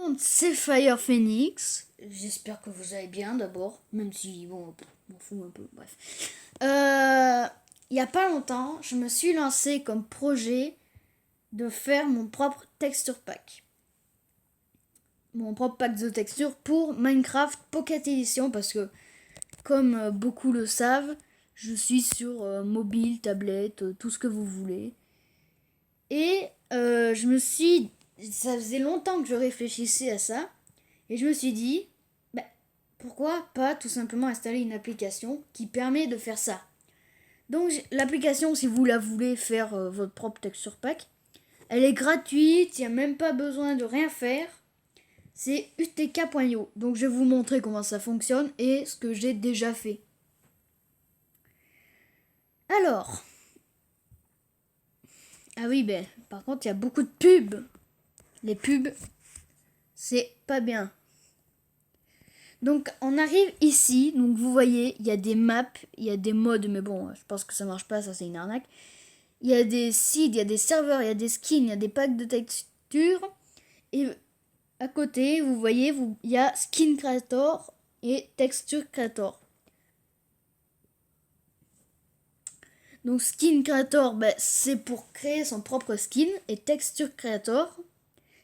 monde, c'est Fire Phoenix. J'espère que vous allez bien d'abord, même si, bon, je m'en fous un peu, bref. Il y a pas longtemps, je me suis lancé comme projet de faire mon propre texture pack. Mon propre pack de texture pour Minecraft Pocket Edition parce que, comme beaucoup le savent, je suis sur mobile, tablette, tout ce que vous voulez. Et ça faisait longtemps que je réfléchissais à ça. Et je me suis dit, bah, pourquoi pas tout simplement installer une application qui permet de faire ça. Donc l'application, si vous la voulez faire votre propre texture pack, elle est gratuite, il n'y a même pas besoin de rien faire. C'est utk.io. Donc je vais vous montrer comment ça fonctionne et ce que j'ai déjà fait. Alors, ah oui, ben, par contre, il y a beaucoup de pubs. Les pubs, c'est pas bien. Donc on arrive ici, donc vous voyez, il y a des maps, il y a des modes, mais bon, je pense que ça marche pas, ça c'est une arnaque. Il y a des sites, il y a des serveurs, il y a des skins, il y a des packs de textures. Et à côté, vous voyez, il y a Skin Creator et Texture Creator. Donc Skin Creator, ben, c'est pour créer son propre skin. Et Texture Creator,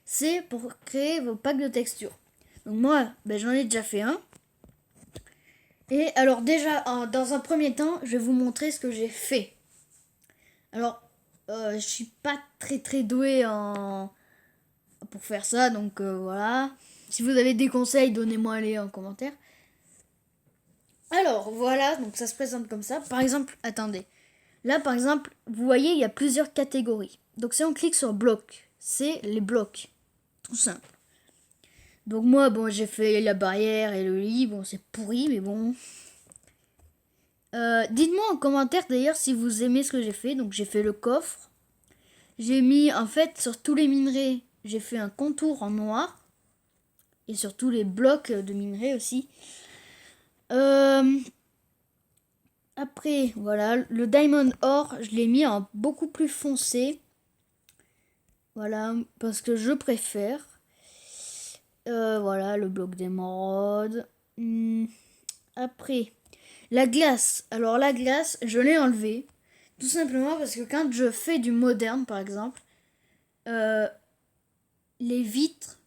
c'est pour créer vos packs de textures. Donc moi, ben, j'en ai déjà fait un. Et alors déjà, dans un premier temps, je vais vous montrer ce que j'ai fait. Alors, je suis pas très douée pour faire ça, donc voilà. Si vous avez des conseils, donnez-moi les en commentaire. Alors, voilà, donc ça se présente comme ça. Par exemple, attendez. Là, par exemple, vous voyez, il y a plusieurs catégories. Donc si on clique sur bloc, c'est les blocs. Tout simple. Donc moi, bon, j'ai fait la barrière et le lit. Bon, c'est pourri, mais bon. Dites-moi en commentaire d'ailleurs si vous aimez ce que j'ai fait. Donc j'ai fait le coffre. J'ai mis en fait sur tous les minerais, j'ai fait un contour en noir. Et sur tous les blocs de minerais aussi. Après, voilà, le diamond or, je l'ai mis en beaucoup plus foncé. Voilà, parce que je préfère. Voilà, le bloc d'émeraude. Après, la glace. Alors la glace, je l'ai enlevée. Tout simplement parce que quand je fais du moderne, par exemple, les vitres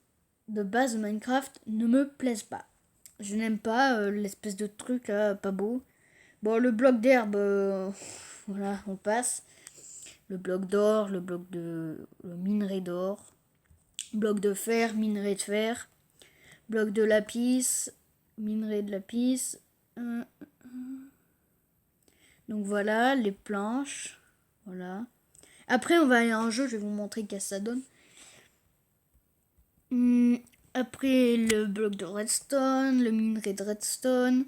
de base de Minecraft ne me plaisent pas. Je n'aime pas l'espèce de truc là, pas beau. Bon, le bloc d'herbe, voilà, on passe. Le bloc d'or, le minerai d'or. Bloc de fer, minerai de fer. Bloc de lapis, minerai de lapis. Donc voilà, les planches. Voilà. Après, on va aller en jeu, je vais vous montrer qu'est-ce que ça donne. Après, le bloc de redstone, le minerai de redstone.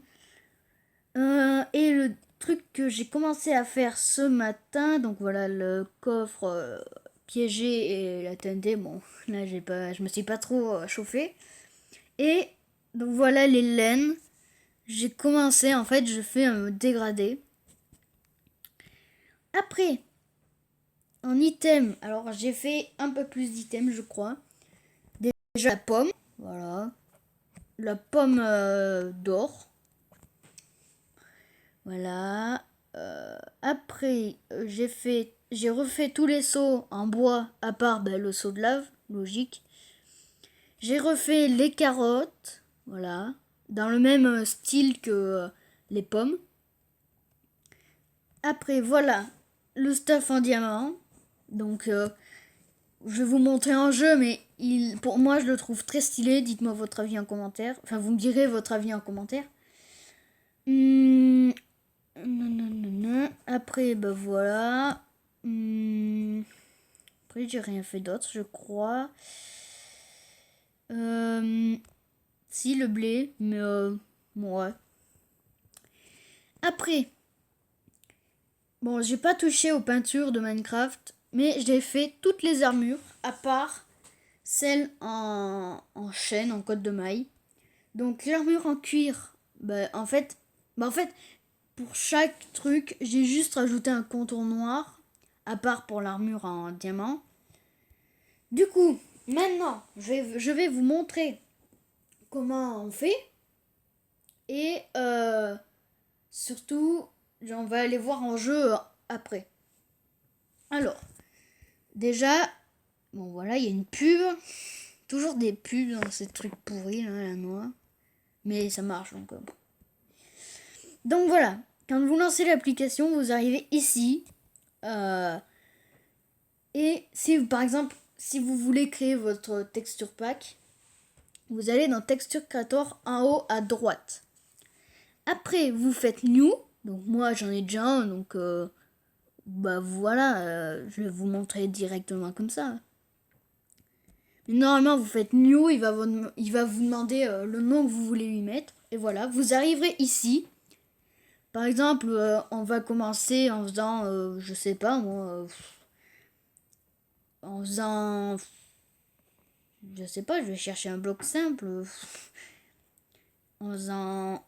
Et le truc que j'ai commencé à faire ce matin, donc voilà, le coffre piégé et la TNT. Bon, là, je me suis pas trop chauffé. Et donc voilà les laines. J'ai commencé, en fait, je fais un dégradé. Après, en item, alors j'ai fait un peu plus d'items, je crois. Déjà la pomme, voilà. La pomme d'or. Voilà. Après, j'ai refait tous les seaux en bois, à part le seau de lave, logique. J'ai refait les carottes, voilà, dans le même style que les pommes. Après, voilà, le stuff en diamant. Donc, je vais vous montrer en jeu, mais pour moi, je le trouve très stylé. Dites-moi votre avis en commentaire. Enfin, vous me direz votre avis en commentaire. Après, bah voilà. Après, j'ai rien fait d'autre, je crois. Si, le blé, mais ouais. Après, bon, j'ai pas touché aux peintures de Minecraft, mais j'ai fait toutes les armures, à part celle en chaîne, en côte de maille. Donc l'armure en cuir, en fait, pour chaque truc, j'ai juste rajouté un contour noir, à part pour l'armure en diamant. Du coup, maintenant, je vais vous montrer comment on fait. Et surtout, on va aller voir en jeu après. Alors, déjà, bon voilà, il y a une pub. Toujours des pubs dans ces trucs pourris, là, la noix. Mais ça marche donc. Donc voilà, quand vous lancez l'application, vous arrivez ici. Et si par exemple, si vous voulez créer votre texture pack, vous allez dans Texture Creator en haut à droite. Après, vous faites New. Donc moi, j'en ai déjà un, donc bah voilà, je vais vous montrer directement comme ça. Mais normalement, vous faites New, il va vous demander le nom que vous voulez lui mettre. Et voilà, vous arriverez ici. Par exemple, on va commencer en faisant, je sais pas moi, en faisant, je sais pas, je vais chercher un bloc simple. En faisant,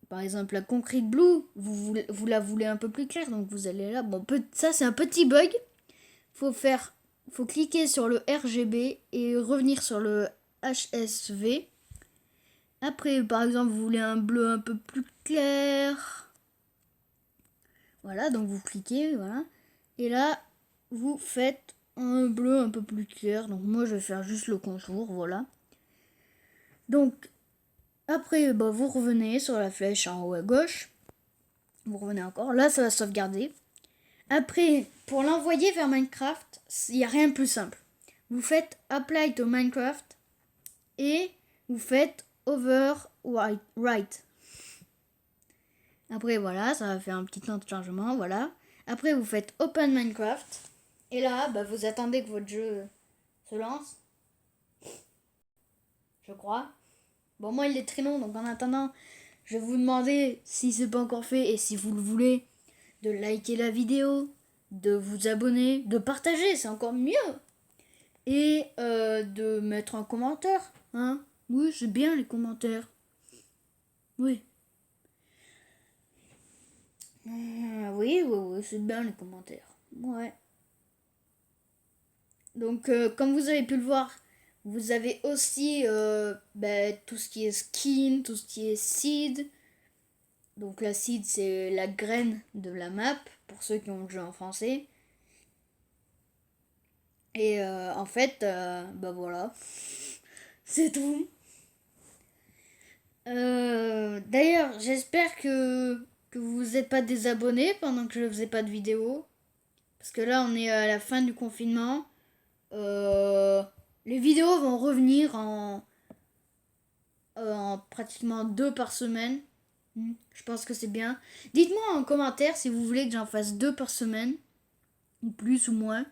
par exemple, la Concrete Blue, vous la voulez un peu plus claire, donc vous allez là. Bon, ça c'est un petit bug. Faut cliquer sur le RGB et revenir sur le HSV. Après, par exemple, vous voulez un bleu un peu plus clair. Voilà, donc vous cliquez, voilà. Et là, vous faites un bleu un peu plus clair. Donc moi, je vais faire juste le contour, voilà. Donc, après, bah, vous revenez sur la flèche en haut à gauche. Vous revenez encore. Là, ça va sauvegarder. Après, pour l'envoyer vers Minecraft, il n'y a rien de plus simple. Vous faites Apply to Minecraft et vous faites Overwrite. Après, voilà, ça va faire un petit temps de chargement, voilà. Après, vous faites Open Minecraft. Et là, bah, vous attendez que votre jeu se lance. Je crois. Bon, moi, il est très long, donc en attendant, je vais vous demander, si c'est pas encore fait et si vous le voulez, de liker la vidéo, de vous abonner, de partager, c'est encore mieux. Et de mettre un commentaire, hein. Oui, c'est bien les commentaires. Oui. Oui, c'est bien les commentaires. Ouais. Donc, comme vous avez pu le voir, vous avez aussi tout ce qui est skin, tout ce qui est seed. Donc, la seed, c'est la graine de la map, pour ceux qui ont le jeu en français. Et en fait, bah voilà, c'est tout. D'ailleurs, j'espère que vous vous êtes pas désabonné pendant que je faisais pas de vidéo. Parce que là, on est à la fin du confinement. Les vidéos vont revenir en pratiquement 2 par semaine. Je pense que c'est bien. Dites-moi en commentaire si vous voulez que j'en fasse 2 par semaine. Ou plus ou moins.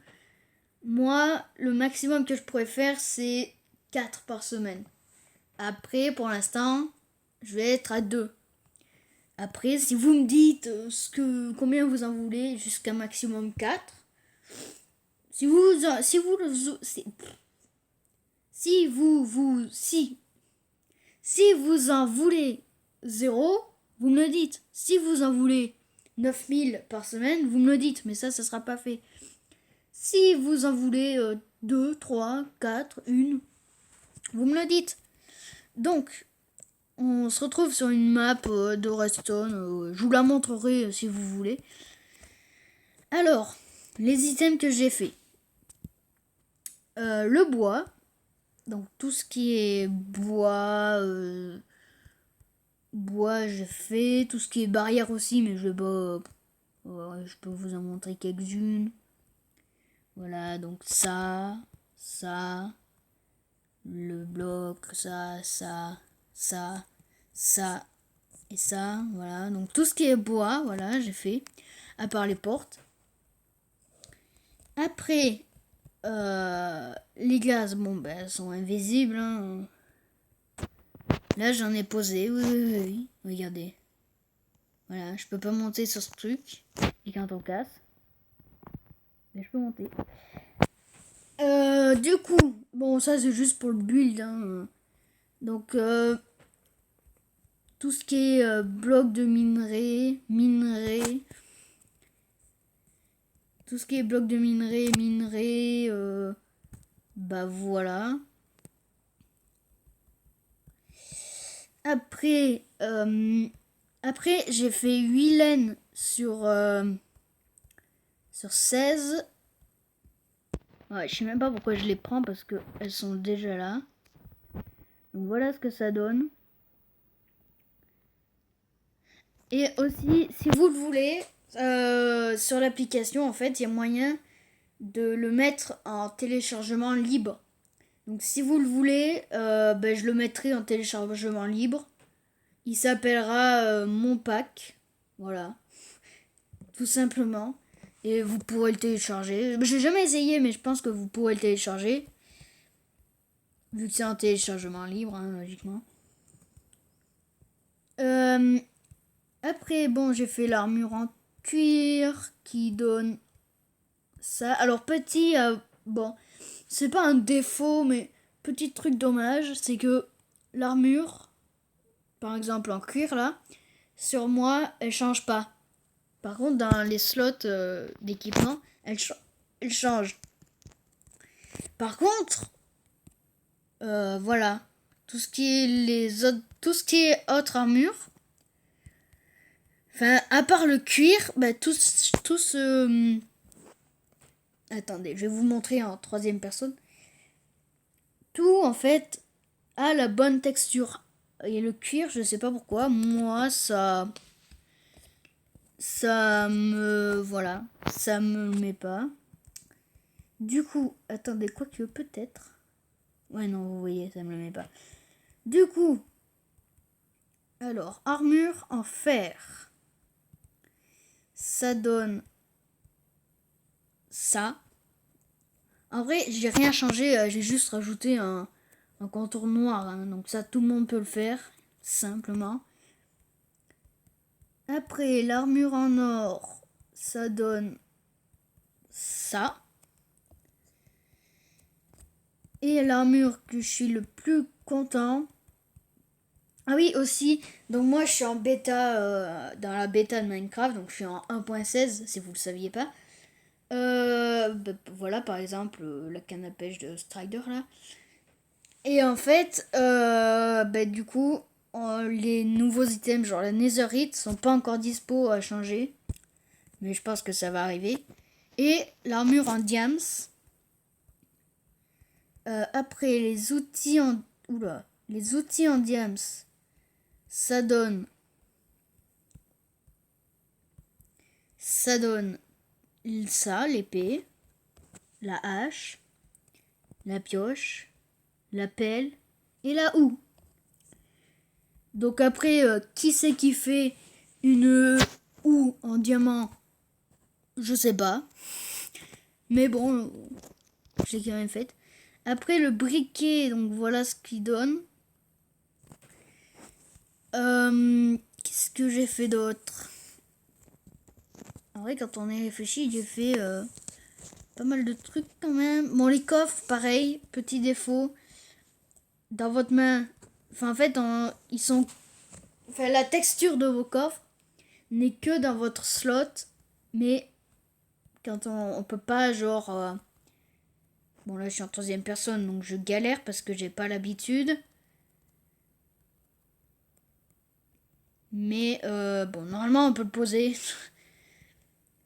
Moi, le maximum que je pourrais faire, c'est 4 par semaine. Après, pour l'instant, je vais être à 2. Après, si vous me dites combien vous en voulez, jusqu'à maximum 4. Si vous en voulez 0, vous me le dites. Si vous en voulez 9000 par semaine, vous me le dites, mais ça sera pas fait. Si vous en voulez 2, 3, 4, 1, vous me le dites. Donc, on se retrouve sur une map de Redstone. Je vous la montrerai si vous voulez. Alors, les items que j'ai fait. Le bois. Donc, tout ce qui est bois. Bois, j'ai fait. Tout ce qui est barrière aussi, mais je peux vous en montrer quelques-unes. Voilà, donc ça. Le bloc, ça et ça, voilà. Donc tout ce qui est bois, voilà, j'ai fait, à part les portes. Après, les glaces, bon, ben, elles sont invisibles. Hein. Là, j'en ai posé, oui, regardez. Voilà, je peux pas monter sur ce truc. Et quand on casse, mais je peux monter. Du coup, bon, ça c'est juste pour le build. Hein. Donc, tout ce qui est bloc de minerai, tout ce qui est bloc de minerai, Bah voilà. Après, j'ai fait 8 laines sur 16. Ouais, je sais même pas pourquoi je les prends parce que elles sont déjà là. Donc voilà ce que ça donne. Et aussi, si vous le voulez, sur l'application, en fait, il y a moyen de le mettre en téléchargement libre. Donc si vous le voulez, je le mettrai en téléchargement libre. Il s'appellera Mon Pack. Voilà, tout simplement. Et vous pourrez le télécharger. J'ai jamais essayé, mais je pense que vous pourrez le télécharger. Vu que c'est un téléchargement libre, hein, logiquement. Après, bon, j'ai fait l'armure en cuir qui donne ça. Alors, petit, bon, c'est pas un défaut, mais petit truc dommage, c'est que l'armure, par exemple en cuir là, sur moi, elle change pas. Par contre, dans les slots d'équipement, elle change. Par contre, voilà, tout ce qui est autre armure, enfin, à part le cuir, attendez, je vais vous montrer en troisième personne. Tout, en fait, a la bonne texture. Et le cuir, je sais pas pourquoi, moi, voilà, ça me met pas. Du coup, attendez, quoi que peut-être. Ouais, non, vous voyez, ça me le met pas. Du coup, alors, armure en fer. Ça donne ça. En vrai, j'ai rien changé, j'ai juste rajouté un contour noir. Hein, donc ça, tout le monde peut le faire, simplement. Après, l'armure en or, ça donne ça. Et l'armure que je suis le plus content. Ah oui, aussi, donc moi je suis en bêta, dans la bêta de Minecraft, donc je suis en 1.16 si vous le saviez pas. Voilà par exemple la canne à pêche de Strider là. Et en fait, du coup, les nouveaux items, genre la Netherite, sont pas encore dispo à changer. Mais je pense que ça va arriver. Et l'armure en diams. Après, les outils en... Oula. Les outils en diams, ça donne... Ça donne ça, l'épée, la hache, la pioche, la pelle et la houe. Donc après, qui c'est qui fait une houe en diamant? Je sais pas. Mais bon, je l'ai quand même faite. Après le briquet, donc voilà ce qu'il donne. Qu'est-ce que j'ai fait d'autre? En vrai, quand on y réfléchit, j'ai fait pas mal de trucs quand même. Bon, les coffres, pareil, petit défaut. Dans votre main, enfin en fait, ils sont... Enfin, la texture de vos coffres n'est que dans votre slot, mais quand on peut pas, genre... Bon, là, je suis en troisième personne, donc je galère parce que j'ai pas l'habitude. Mais bon, normalement, on peut le poser.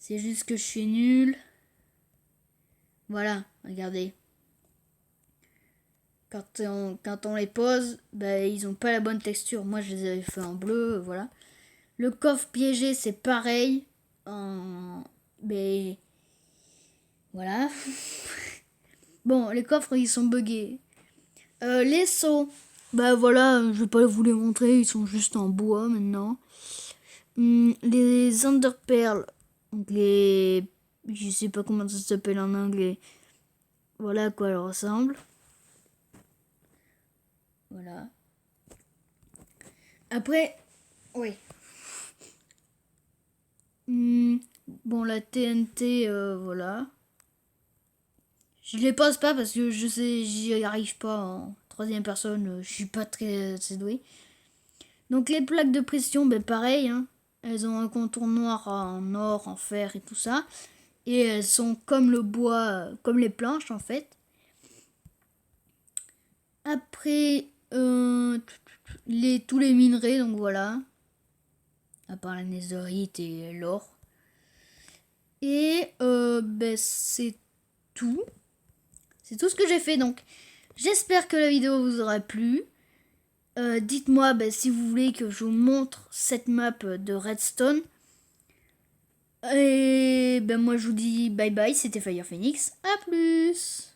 C'est juste que je suis nulle. Voilà, regardez. Quand on les pose, ils ont pas la bonne texture. Moi, je les avais fait en bleu, voilà. Le coffre piégé, c'est pareil. Mais voilà. Bon, les coffres, ils sont buggés. Les seaux, voilà, je vais pas vous les montrer, ils sont juste en bois maintenant. Les underpearls, donc je sais pas comment ça s'appelle en anglais. Voilà à quoi elles ressemblent. Voilà. Après, oui. Bon, la TNT, voilà. Je les pose pas parce que je sais, j'y arrive pas en troisième personne, je suis pas très assez doué. Donc les plaques de pression, pareil, hein. Elles ont un contour noir en or, en fer et tout ça. Et elles sont comme le bois, comme les planches en fait. Après, tous les minerais, donc voilà. À part la netherite et l'or. Et c'est tout. C'est tout ce que j'ai fait. Donc, j'espère que la vidéo vous aura plu. Dites-moi si vous voulez que je vous montre cette map de Redstone. Et moi, je vous dis bye bye. C'était Fire Phoenix. À plus.